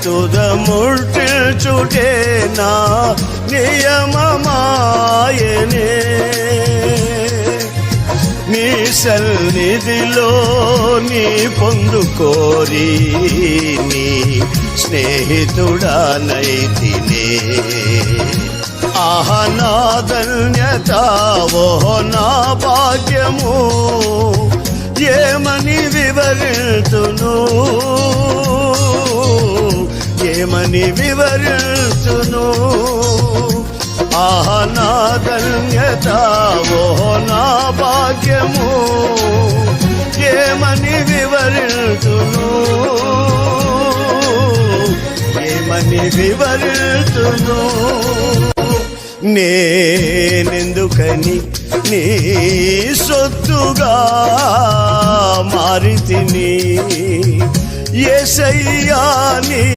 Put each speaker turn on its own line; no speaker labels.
తుదముట్టిల్చుటే నా నియమమాయనే. నీ సన్నిధిలో నీ పొందుకోరి నీ స్నేహితుడానైతినే. ఆహ నా ధన్యత ఓహో నా భాగ్యము, ఏమని వివరించును, ఏమని వివరించును. ఆహ నా ధన్యత ఓహో నా భాగ్యము, ఏమని వివరించును, ఏమని వివరించును. నేనెందుకని నీ సొత్తుగా మారితిని యేసయ్యా నీ